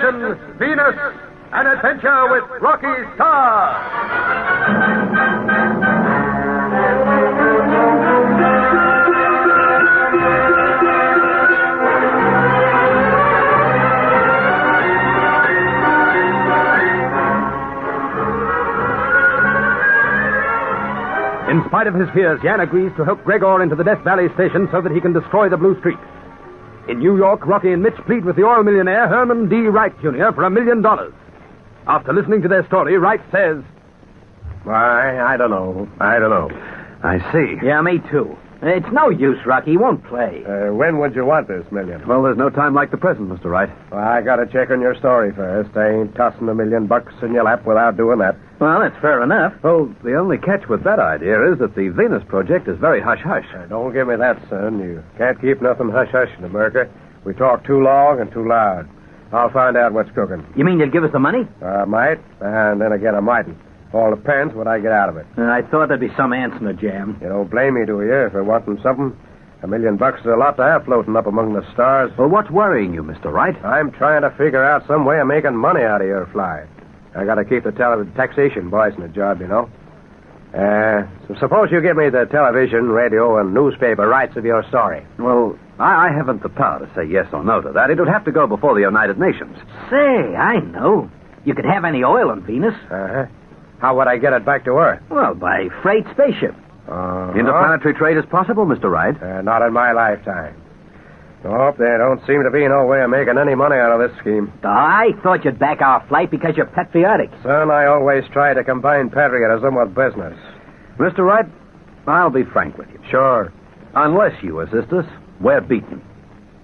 station, Venus, an adventure with Rocky Star. In spite of his fears, Jan agrees to help Gregor into the Death Valley station so that he can destroy the Blue Streak. In New York, Rocky and Mitch plead with the oil millionaire Herman D. Wright, Jr. for $1 million. After listening to their story, Wright says, I don't know. I see. Yeah, me too. It's no use, Rocky. He won't play. When would you want this $1 million? Well, there's no time like the present, Mr. Wright. Well, I gotta check on your story first. I ain't tossing $1 million in your lap without doing that. Well, that's fair enough. Well, the only catch with that idea is that the Venus project is very hush-hush. Don't give me that, son. You can't keep nothing hush-hush in America. We talk too long and too loud. I'll find out what's cooking. You mean you'll give us the money? I might, and then again I mightn't. All depends what I get out of it. I thought there'd be some ants in the jam. You don't blame me, do you, for wanting something? $1 million is a lot to have floating up among the stars. Well, what's worrying you, Mr. Wright? I'm trying to figure out some way of making money out of your fly. I gotta keep the taxation boys in the job, you know. So suppose you give me the television, radio, and newspaper rights of your story. Well, I haven't the power to say yes or no to that. It would have to go before the United Nations. Say, I know. You could have any oil on Venus. Uh-huh. How would I get it back to Earth? Well, by freight spaceship. Interplanetary trade is possible, Mr. Wright. Not in my lifetime. Nope, there don't seem to be no way of making any money out of this scheme. I thought you'd back our flight because you're patriotic. Son, I always try to combine patriotism with business. Mr. Wright, I'll be frank with you. Sure. Unless you assist us, we're beaten.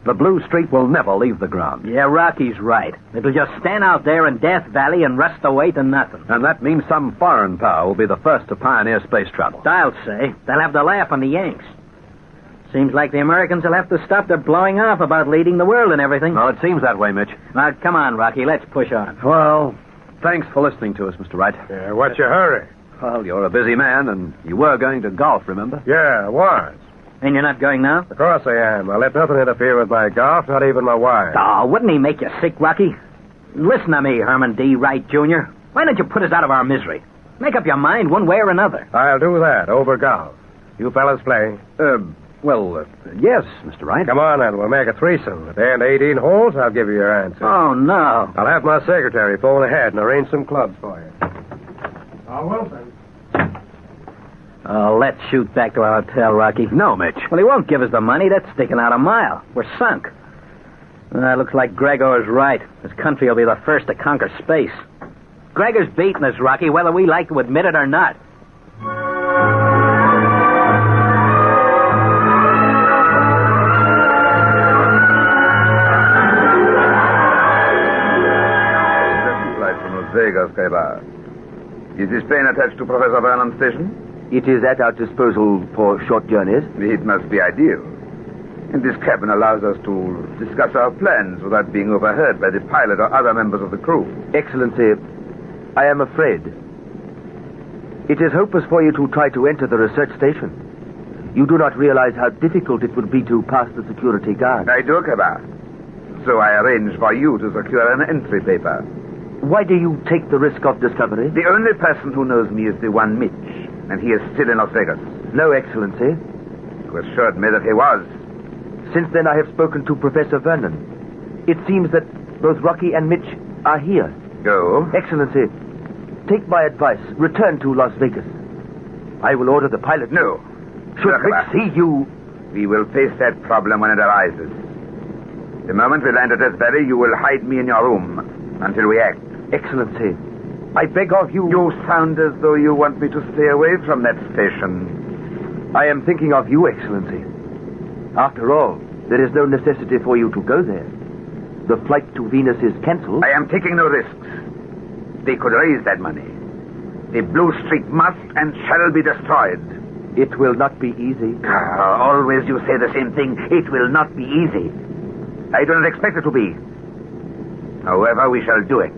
The Blue Streak will never leave the ground. Yeah, Rocky's right. It'll just stand out there in Death Valley and rust away to nothing. And that means some foreign power will be the first to pioneer space travel. I'll say. They'll have the laugh on the Yanks. Seems like the Americans will have to stop their blowing off about leading the world and everything. Oh, it seems that way, Mitch. Now, come on, Rocky. Let's push on. Well, thanks for listening to us, Mr. Wright. Yeah, what's your hurry? Well, you're a busy man, and you were going to golf, remember? Yeah, I was. And you're not going now? Of course I am. I let nothing interfere with my golf, not even my wife. Oh, wouldn't he make you sick, Rocky? Listen to me, Herman D. Wright, Jr. Why don't you put us out of our misery? Make up your mind one way or another. I'll do that, over golf. You fellas play. Yes, Mr. Wright. Come on, then. We'll make a threesome. At the end of 18 holes, I'll give you your answer. Oh, no. I'll have my secretary phone ahead and arrange some clubs for you. Oh, Wilson. Oh, let's shoot back to our hotel, Rocky. No, Mitch. Well, he won't give us the money. That's sticking out a mile. We're sunk. Looks like Gregor's right. This country will be the first to conquer space. Gregor's beating us, Rocky, whether we like to admit it or not. Vegas, Kaiba. Is this plane attached to Professor Vernon's station? It is at our disposal for short journeys. It must be ideal. And this cabin allows us to discuss our plans without being overheard by the pilot or other members of the crew. Excellency, I am afraid. It is hopeless for you to try to enter the research station. You do not realize how difficult it would be to pass the security guard. I do, Kaiba. So I arranged for you to secure an entry paper. Why do you take the risk of discovery? The only person who knows me is the one Mitch, and he is still in Las Vegas. No, Excellency. You assured me that he was. Since then, I have spoken to Professor Vernon. It seems that both Rocky and Mitch are here. Go. Excellency, take my advice. Return to Las Vegas. I will order the pilot. No. Should Mitch see you... We will face that problem when it arises. The moment we land at Death Valley, you will hide me in your room until we act. Excellency, I beg of you... You sound as though you want me to stay away from that station. I am thinking of you, Excellency. After all, there is no necessity for you to go there. The flight to Venus is cancelled. I am taking no risks. They could raise that money. The Blue Streak must and shall be destroyed. It will not be easy. Always you say the same thing. It will not be easy. I do not expect it to be. However, we shall do it.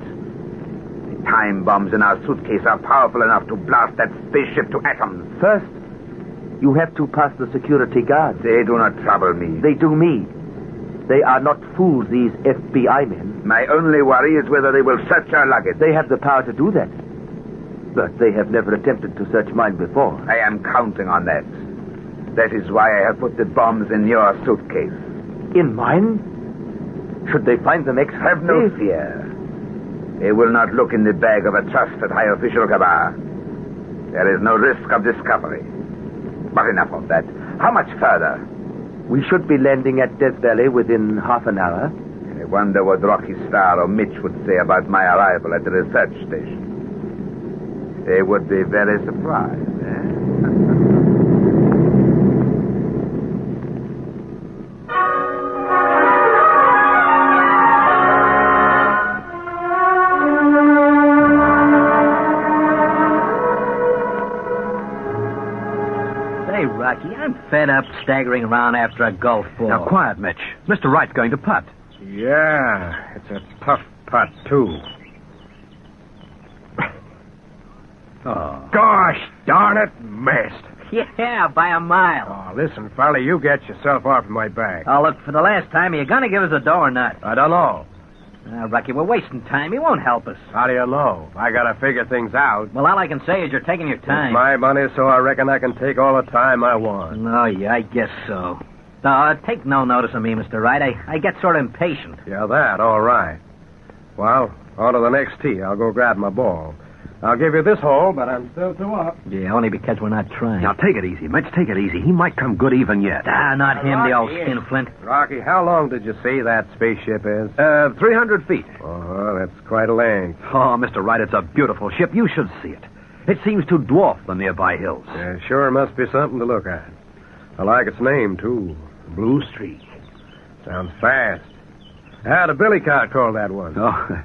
The time bombs in our suitcase are powerful enough to blast that spaceship to atoms. First, you have to pass the security guard. They do not trouble me. They do me. They are not fools, these FBI men. My only worry is whether they will search our luggage. They have the power to do that. But they have never attempted to search mine before. I am counting on that. That is why I have put the bombs in your suitcase. In mine? Should they find them Have no fear. They will not look in the bag of a trusted high official, Kabar. There is no risk of discovery. But enough of that. How much further? We should be landing at Death Valley within half an hour. I wonder what Rocky Star or Mitch would say about my arrival at the research station. They would be very surprised, Say, Rocky, I'm fed up staggering around after a golf ball. Now, quiet, Mitch. Mr. Wright's going to putt. Yeah, it's a tough putt, too. Oh. Gosh darn it, missed. Yeah, by a mile. Oh, listen, fella, you get yourself off my back. Oh, look, for the last time, are you going to give us a dough or not? I don't know. Rocky, we're wasting time. He won't help us. How do you know? I gotta figure things out. Well, all I can say is you're taking your time. It's my money, so I reckon I can take all the time I want. Oh, yeah, I guess so. Take no notice of me, Mr. Wright. I get sort of impatient. Yeah, that, all right. Well, on to the next tee. I'll go grab my ball. I'll give you this hole, but I'm still 2 up. Yeah, only because we're not trying. Now, take it easy, Mitch. Take it easy. He might come good even yet. Not him, the old skinflint. Rocky, how long did you say that spaceship is? 300 feet. Oh, that's quite a length. Oh, Mr. Wright, it's a beautiful ship. You should see it. It seems to dwarf the nearby hills. Yeah, sure must be something to look at. I like its name, too. Blue Streak. Sounds fast. How the billy cart called that one? Oh,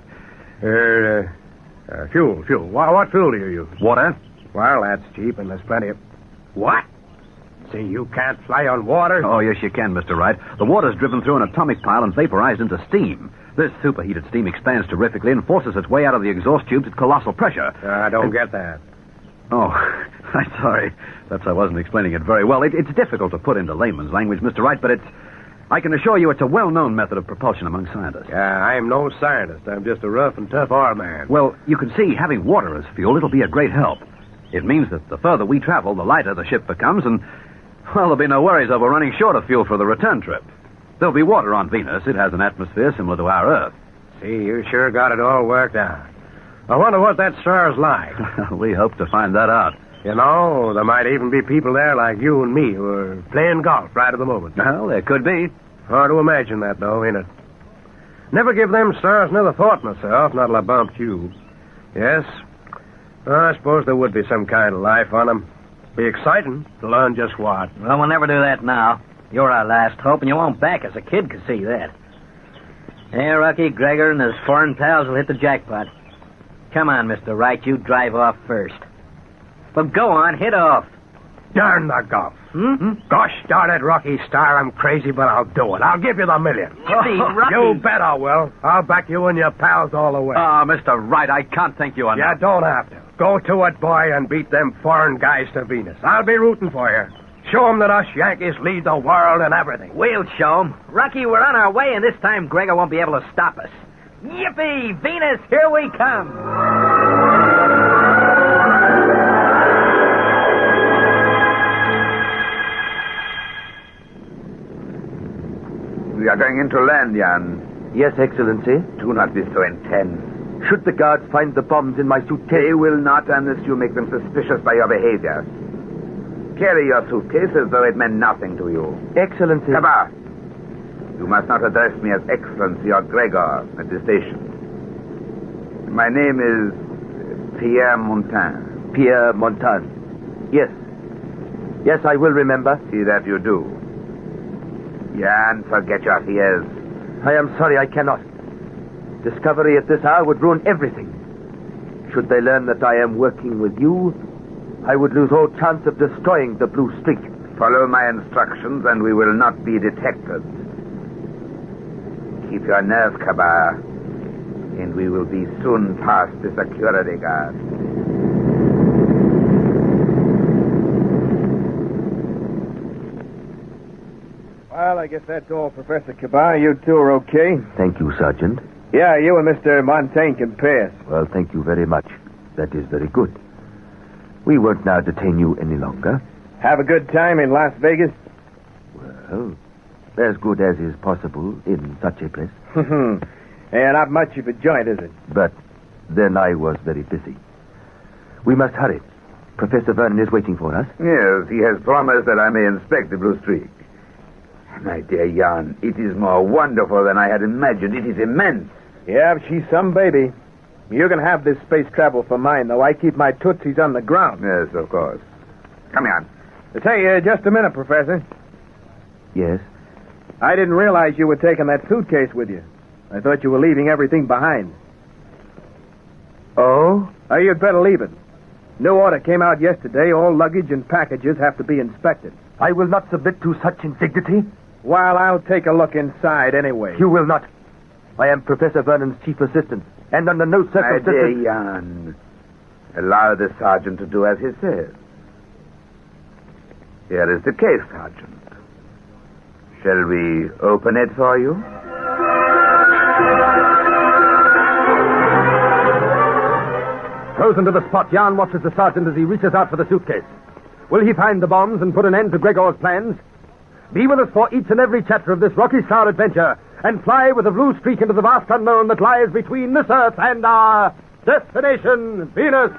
Fuel. What fuel do you use? water? Well, that's cheap, and there's plenty of... What? See, you can't fly on water? Oh, yes, you can, Mr. Wright. The water's driven through an atomic pile and vaporized into steam. This superheated steam expands terrifically and forces its way out of the exhaust tubes at colossal pressure. I don't get that. Oh, I'm sorry. Perhaps I wasn't explaining it very well. It's difficult to put into layman's language, Mr. Wright, but I can assure you it's a well-known method of propulsion among scientists. I'm no scientist. I'm just a rough and tough R-man. Well, you can see having water as fuel, it'll be a great help. It means that the further we travel, the lighter the ship becomes, and, well, there'll be no worries over running short of fuel for the return trip. There'll be water on Venus. It has an atmosphere similar to our Earth. See, you sure got it all worked out. I wonder what that star's like. We hope to find that out. You know, there might even be people there like you and me who are playing golf right at the moment. Well, there could be. Hard to imagine that, though, ain't it? Never give them stars another thought myself, not till I bumped you. Yes, I suppose there would be some kind of life on them. Be exciting to learn just what. Well, we'll never do that now. You're our last hope, and you won't back us. A kid could see that. Hey, Rocky, Gregor and his foreign pals will hit the jackpot. Come on, Mr. Wright, you drive off first. Well, go on, hit off. Darn the golf. Gosh darn it, Rocky Star, I'm crazy, but I'll do it. I'll give you $1 million. Yippee, Rocky. You bet I will. I'll back you and your pals all the way. Mr. Wright, I can't thank you enough. You don't have to. Go to it, boy, and beat them foreign guys to Venus. I'll be rooting for you. Show 'em that us Yankees lead the world in everything. We'll show 'em. Rocky, we're on our way, and this time Gregor won't be able to stop us. Yippee! Venus, here we come! We are going into land, Jan. Yes, Excellency. Do not be so intense. Should the guards find the bombs in my suitcase? They will not unless you make them suspicious by your behavior. Carry your suitcase as though it meant nothing to you. Excellency. Kabar, you must not address me as Excellency or Gregor at the station. My name is Pierre Montagne. Pierre Montagne. Yes. Yes, I will remember. See that you do. Jan, forget your fears. I am sorry, I cannot. Discovery at this hour would ruin everything. Should they learn that I am working with you, I would lose all chance of destroying the Blue Streak. Follow my instructions and we will not be detected. Keep your nerve, Kabar, and we will be soon past the security guard. Well, I guess that's all, Professor Caban. You two are okay. Thank you, Sergeant. Yeah, you and Mr. Montaigne can pass. Well, thank you very much. That is very good. We won't now detain you any longer. Have a good time in Las Vegas? Well, as good as is possible in such a place. Yeah, not much of a joint, is it? But then I was very busy. We must hurry. Professor Vernon is waiting for us. Yes, he has promised that I may inspect the Blue Streak. My dear Jan, it is more wonderful than I had imagined. It is immense. Yeah, she's some baby. You can have this space travel for mine, though. I keep my tootsies on the ground. Yes, of course. Come here. Say, just a minute, Professor. Yes? I didn't realize you were taking that suitcase with you. I thought you were leaving everything behind. Oh? You'd better leave it. New order came out yesterday. All luggage and packages have to be inspected. I will not submit to such indignity. Well, I'll take a look inside anyway. You will not. I am Professor Vernon's chief assistant, and under no circumstances... My dear Jan, allow the sergeant to do as he says. Here is the case, Sergeant. Shall we open it for you? Frozen to the spot, Jan watches the sergeant as he reaches out for the suitcase. Will he find the bombs and put an end to Gregor's plans? Be with us for each and every chapter of this Rocky Star adventure and fly with a blue streak into the vast unknown that lies between this Earth and our destination, Venus.